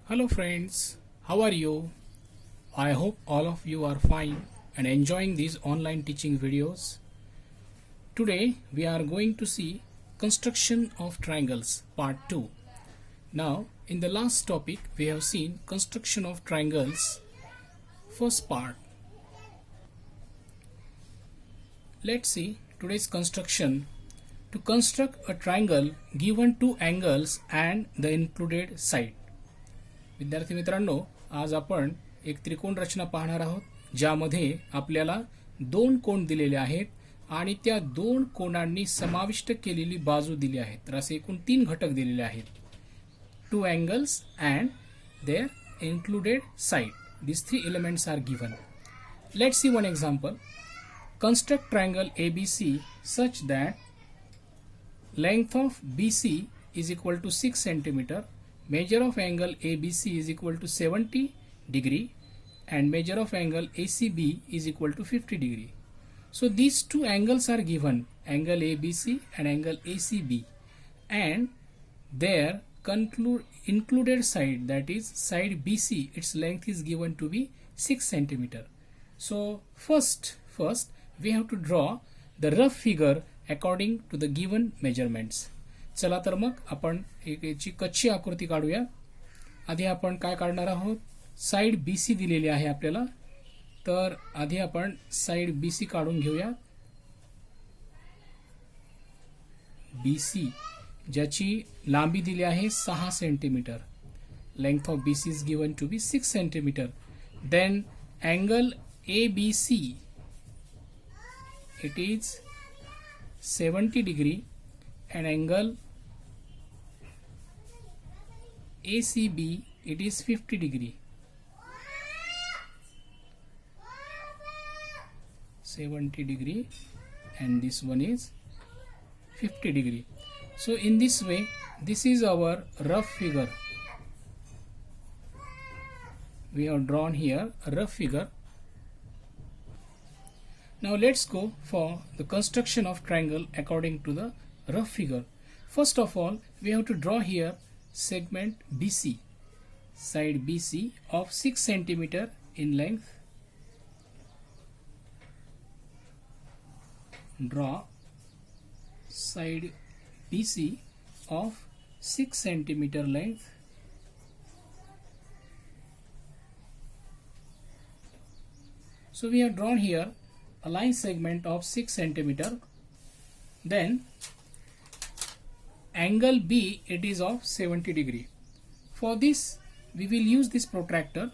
Hello friends, how are you? I hope all of you are fine and enjoying these online teaching videos. Today we are going to see construction of triangles part 2. Now in the last topic we have seen construction of triangles first part. Let's see today's construction. To construct a triangle given two angles and the included side. विद्यार्थी मित्रांनो, आज आपण एक त्रिकोण रचना पाहणार आहोत ज्यामध्ये आपल्याला दोन कोन दिलेले आहेत आणि त्या दोन कोनांनी समाविष्ट केलेली बाजू दिली आहे. तर असे एकूण तीन घटक दिलेले आहेत. Two angles and their included side. These three elements are given. Let's see one example. Construct triangle ABC such that length of BC is equal to 6 centimeter. Measure of angle ABC is equal to 70 degree and measure of angle ACB is equal to 50 degree. So these two angles are given, angle ABC and angle ACB, and their included side, that is side BC, its length is given to be 6 centimeter. So first we have to draw the rough figure according to the given measurements. चला तर मग आपण याची कच्ची आकृती काढूया. आधी आपण काय काढणार आहोत? साइड BC दिलेली आहे आपल्याला. तर आधी आपण साइड BC काढून घेऊया. BC ज्याची लांबी दिली आहे 6 centimetre. Length of BC is given to be 6 centimetre. Then angle ABC, it is 70 degree and angle ACB, it is 50 degree. 70 degree and this one is 50 degree. So in this way, this is our rough figure. We have drawn here a rough figure. Now let's go for the construction of triangle according to the rough figure. First of all, we have to draw here segment BC, side BC of 6 centimeter in length. Draw side BC of 6 centimeter length. So we have drawn here a line segment of 6 centimeter. Then angle B, it is of 70 degree. For this we will use this protractor.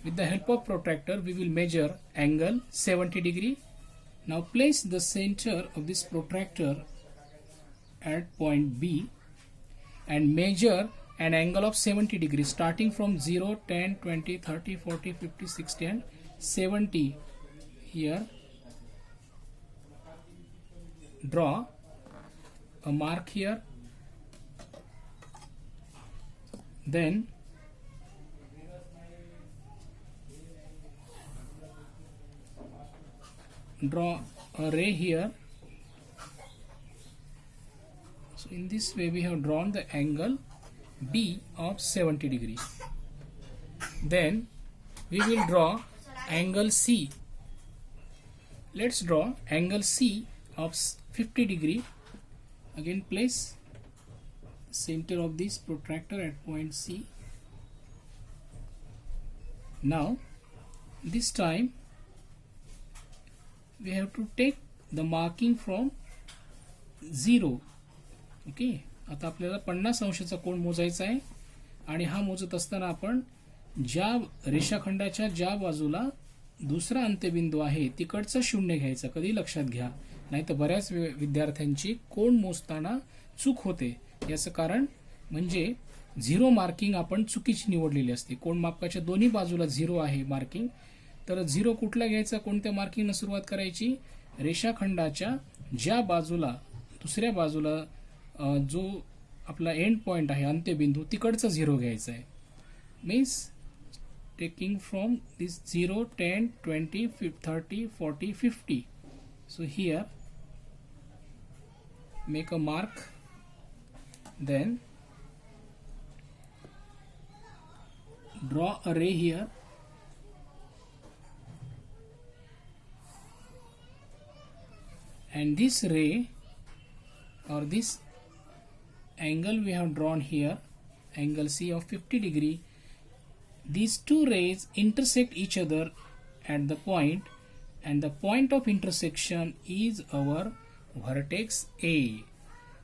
With the help of protractor we will measure angle 70 degree. Now place the center of this protractor at point B and measure an angle of 70 degree starting from 0, 10, 20, 30, 40, 50, 60 and 70. Here draw a mark here. Then draw a ray here. So in this way we have drawn the angle B of 70 degree. Then we will draw angle C. Let's draw angle C of 50 degree. Again place center of this protractor at point C. Now this time we have to take the marking from 0. Okay, आता आपल्याला 50 अंशाचा कोन मोजायचा आहे आणि हा मोजत असताना आपण ज्या रेषाखंडाच्या ज्या बाजूला दुसरा अंत्यबिंदू आहे तिकडचा शून्य घ्यायचा. कधी लक्षात घ्या, नाहीतर बऱ्याच विद्यार्थ्यांची कोन मोजताना चूक होते. याचं कारण म्हणजे झिरो मार्किंग आपण चुकीची निवडलेली असते. कोन मापकाच्या दोन्ही बाजूला 0 आहे मार्किंग. तर 0 कुठला घ्यायचा, कोणत्या मार्किंगने सुरुवात करायची? रेषाखंडाच्या ज्या बाजूला दुसऱ्या बाजूला जो आपला एंड पॉइंट आहे अंत्यबिंदू तिकडचा 0 घ्यायचा आहे. Means taking from this 0, 10, 20, 30, 40, 50. So here make a mark. Then draw a ray here, and this ray or this angle we have drawn here, angle C of 50 degree, these two rays intersect each other at the point, and the point of intersection is our vertex A.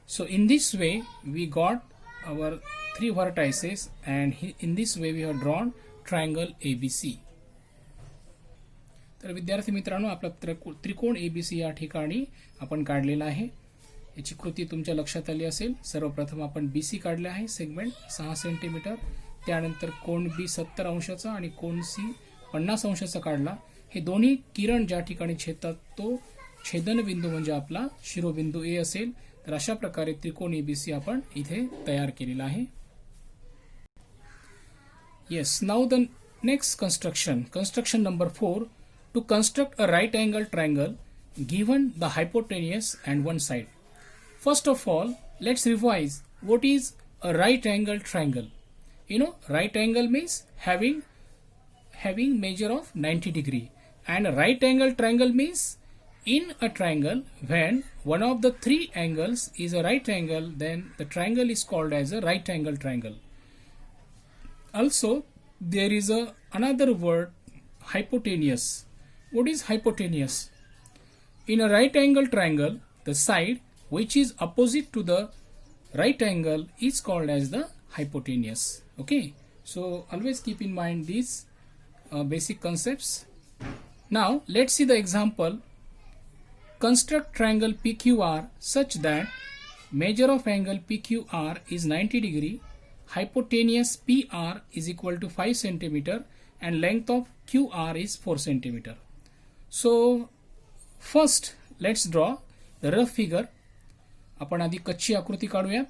So in this way we got our three vertices, and in this way we have drawn triangle ABC. तर विद्यार्थी मित्रांनो, आपला त्रिकोण ABC या ठिकाणी आपण काढलेला आहे. याची कृती तुमच्या लक्षात आली असेल. सर्वप्रथम आपण BC काढले आहे, सेगमेंट 6 सेंटीमीटर. त्यानंतर कोन B 70 अंशाचा आणि कोन C 50 अंशाचा काढला. हे दोन्ही किरण ज्या ठिकाणी छेदतात तो छेदनबिंदू म्हणजे आपला शिरोबिंदू A असेल. तर अशा प्रकारे त्रिकोण ABC आपण इथे तयार केलेला आहे. Yes, now the next construction number 4, to construct a right angle triangle given the hypotenuse and one side. First of all, let's revise what is a right angle triangle. You know, right angle means having measure of 90 degree, and a right angle triangle means in a triangle when one of the three angles is a right angle, then the triangle is called as a right angle triangle. Also, there is another word, hypotenuse. What is hypotenuse? In a right angle triangle, the side which is opposite to the right angle is called as the hypotenuse. Okay, so always keep in mind these basic concepts. Now let's see the example. Construct triangle PQR such that measure of angle PQR is 90 degree, hypotenuse PR is equal to 5 centimeter, and length of QR is 4 centimeter. So first let's draw the rough figure. आपण आधी कच्ची आकृती काढूया.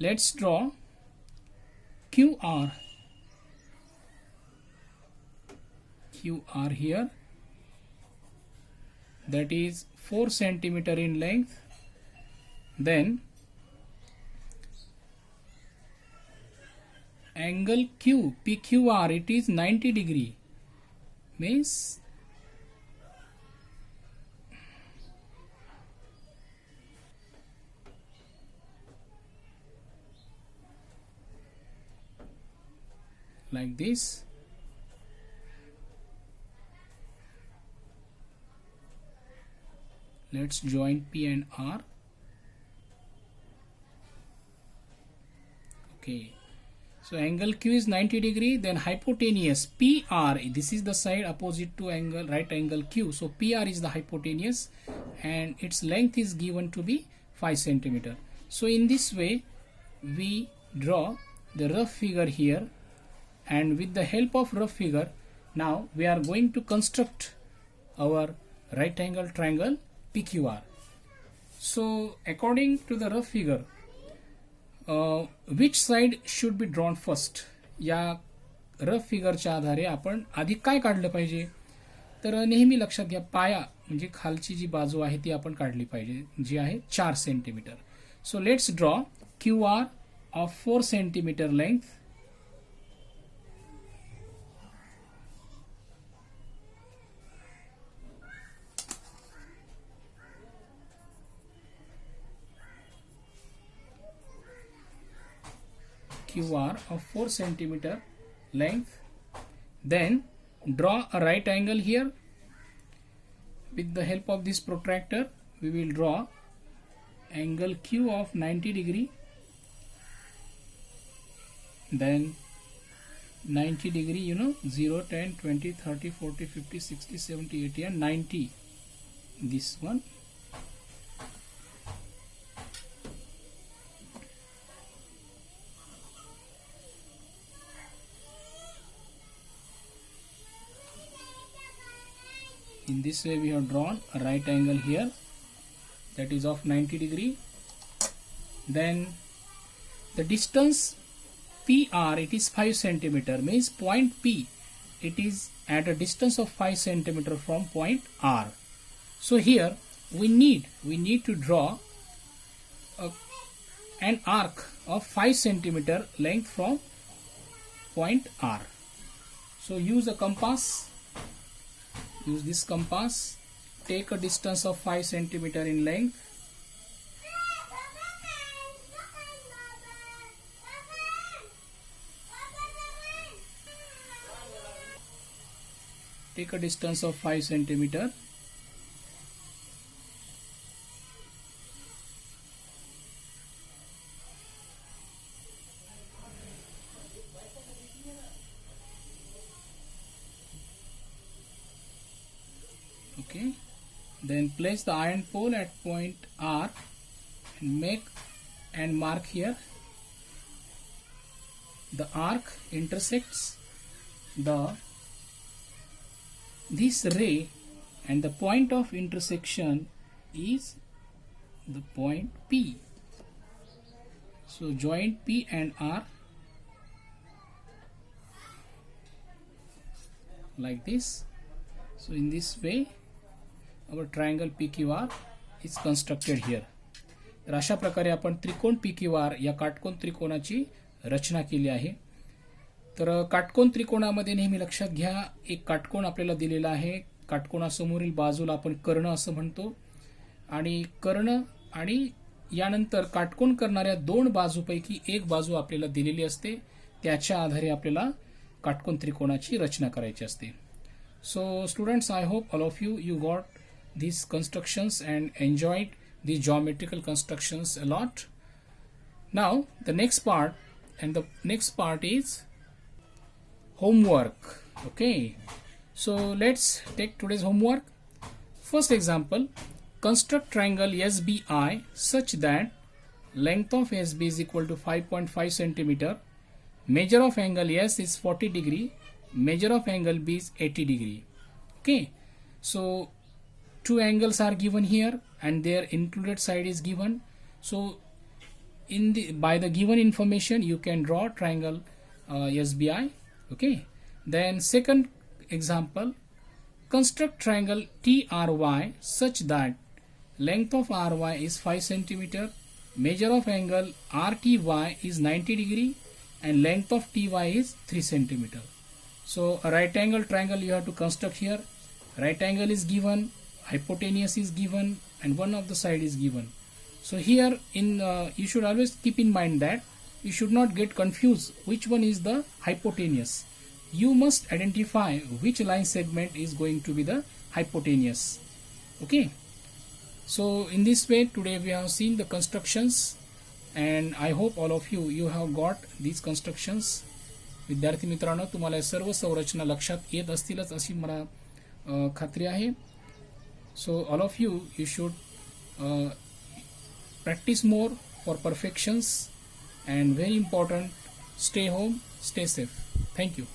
Let's draw QR here, that is 4 centimeter in length. Then angle Q, PQR, it is 90 degree, means like this. Let's join P and R. Okay, so angle Q is 90 degree, then hypotenuse PR, this is the side opposite to angle right angle Q, so PR is the hypotenuse and its length is given to be 5 centimeter. So in this way we draw the rough figure here, and with the help of rough figure now we are going to construct our right angle triangle PQR. So according to the rough figure, which side should be drawn first? या rough फिगरच्या आधारे आपण आधी काय काढलं पाहिजे? तर नेहमी लक्षात घ्या, पाया म्हणजे खालची जी बाजू आहे ती आपण काढली पाहिजे, जी आहे 4 centimetre. So let's draw QR of 4 centimetre length. QR of 4 centimeter length. Then draw a right angle here. With the help of this protractor we will draw angle Q of 90 degree, then 90 degree, 0, 10, 20, 30, 40, 50, 60, 70, 80 and 90, this one. In this way we have drawn a right angle here, that is of 90 degree. Then the distance PR, it is 5 centimeter, means point P, it is at a distance of 5 centimeter from point R. So here we need to draw an arc of 5 centimeter length from point R. So use a compass. Use this compass. Take a distance of 5 centimeter in length. Take a distance of 5 centimeter. Okay. Then place the iron pole at point R and mark here. The arc intersects this ray, and the point of intersection is the point P. So join P and R like this. So in this way our triangle PQR is constructed here. तर अशा प्रकारे आपण त्रिकोण PQR या काटकोन त्रिकोणाची रचना केली आहे. तर काटकोन त्रिकोणामध्ये नेहमी लक्षात घ्या, एक काटकोन आपल्याला दिलेला आहे. काटकोनासमोरील बाजूला आपण कर्ण असं म्हणतो, आणि कर्ण आणि यानंतर काटकोन करणाऱ्या दोन बाजूपैकी एक बाजू आपल्याला दिलेली असते. त्याच्या आधारे आपल्याला काटकोन त्रिकोणाची रचना करायची असते. So students, I hope all of you got these constructions and enjoyed these geometrical constructions a lot. Now the next part is homework. Okay, so let's take today's homework. First example, construct triangle SBI such that length of SB is equal to 5.5 centimeter, measure of angle S is 40 degree, measure of angle B is 80 degree. Okay, so two angles are given here and their included side is given. So by the given information you can draw triangle SBI. Okay, then second example, construct triangle TRY such that length of RY is 5 centimeter, measure of angle RTY is 90 degree, and length of TY is 3 centimeter. So a right angle triangle you have to construct here. Right angle is given, hypotenuse is given, and one of the side is given. So here you should always keep in mind that you should not get confused which one is the hypotenuse. You must identify which line segment is going to be the hypotenuse. Okay, so in this way today we have seen the constructions, and I hope all of you have got these constructions. विद्यार्थी मित्रांनो, तुम्हाला सर्व संरचना लक्षात येत असतीलच अशी मला खात्री आहे. So all of you should practice more for perfections, and very important, stay home, stay safe. Thank you.